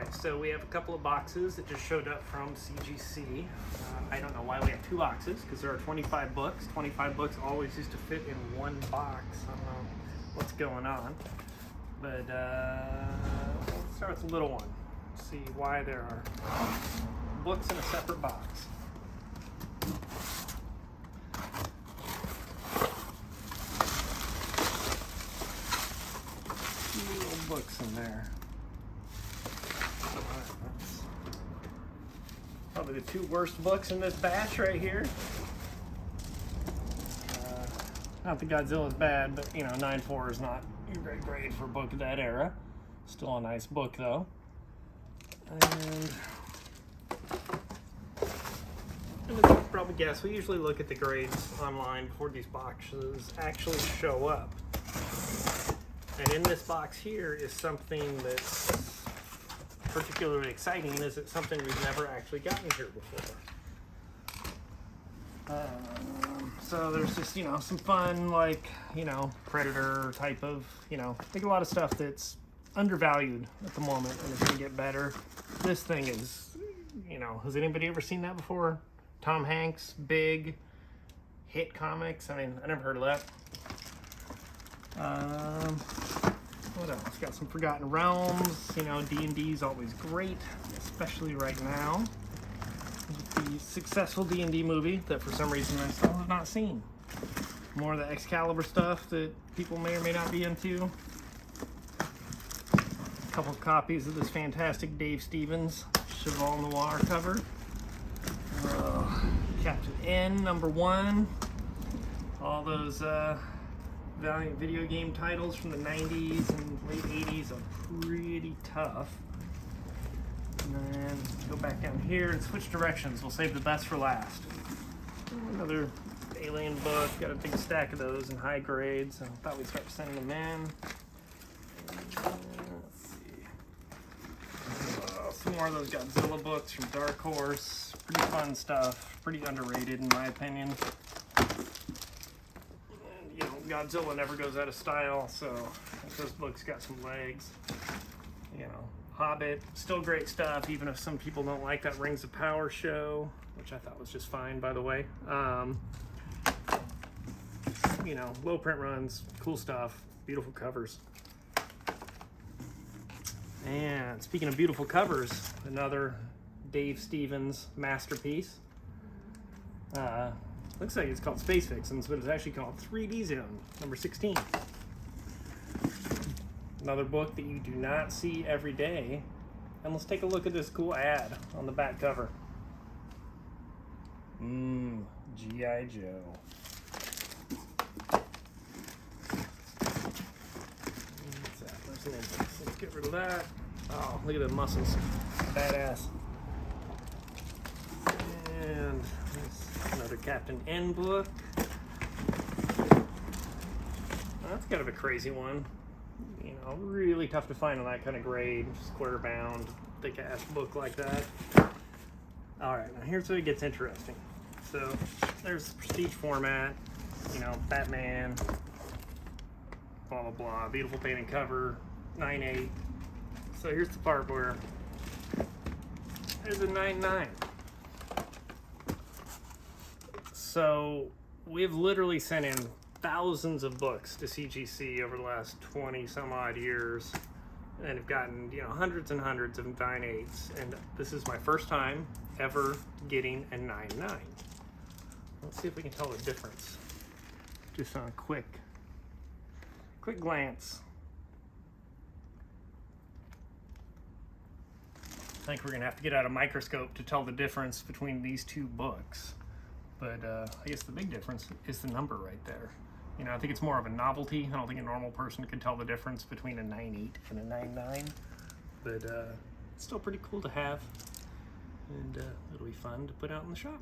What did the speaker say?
Alright, so we have a couple of boxes that just showed up from CGC. I don't know why we have two boxes, because there are 25 books. 25 books always used to fit in one box. I don't know what's going on. But let's start with the little one. See why there are books in a separate box. Two little books in there. Probably the two worst books in this batch right here. Not that Godzilla's bad, but you know, 9.4 is not a great grade for a book of that era. Still a nice book though. And you can probably guess, we usually look at the grades online before these boxes actually show up. And in this box here is something that's particularly exciting. Is it something we've never actually gotten here before? So there's just, you know, some fun, like, you know, Predator type of, you know, I think a lot of stuff that's undervalued at the moment and it's gonna get better. This thing is, you know, has anybody ever seen that before? Tom Hanks, big hit comics. I mean, I never heard of that. What else? Got some Forgotten Realms. You know, D&D is always great, especially right now. The successful D&D movie that for some reason I still have not seen. More of the Excalibur stuff that people may or may not be into. A couple of copies of this fantastic Dave Stevens Cheval Noir cover. Captain N #1. All those Valiant video game titles from the 90s and late 80s are pretty tough. And then go back down here and switch directions. We'll save the best for last. Another Alien book. Got a big stack of those in high grades. I thought we'd start sending them in. Let's see. Some more of those Godzilla books from Dark Horse. Pretty fun stuff. Pretty underrated in my opinion. You know, Godzilla never goes out of style, so those books got some legs. You know, Hobbit, still great stuff, even if some people don't like that Rings of Power show, which I thought was just fine, by the way. You know, low print runs, cool stuff, beautiful covers. And speaking of beautiful covers, another Dave Stevens masterpiece. Looks like it's called Space Vixens, but it's actually called 3D Zone, #16. Another book that you do not see every day. And let's take a look at this cool ad on the back cover. G.I. Joe. What's that? There's an index. Let's get rid of that. Oh, look at the muscles. Badass. And another Captain N book. That's kind of a crazy one. You know, really tough to find on that kind of grade, square bound, thick ass book like that. Alright, now here's where it gets interesting. So there's the prestige format, you know, Batman, blah blah blah, beautiful painted cover, 9.8. So here's the part where there's a 9.9. So we've literally sent in thousands of books to CGC over the last 20 some odd years and have gotten, you know, hundreds and hundreds of 9.8s, and this is my first time ever getting a 9.9. Let's see if we can tell the difference just on a quick glance. I think we're gonna have to get out a microscope to tell the difference between these two books. But I guess the big difference is the number right there. You know, I think it's more of a novelty. I don't think a normal person could tell the difference between a 9.8 and a 9.9. But it's still pretty cool to have. And it'll be fun to put out in the shop.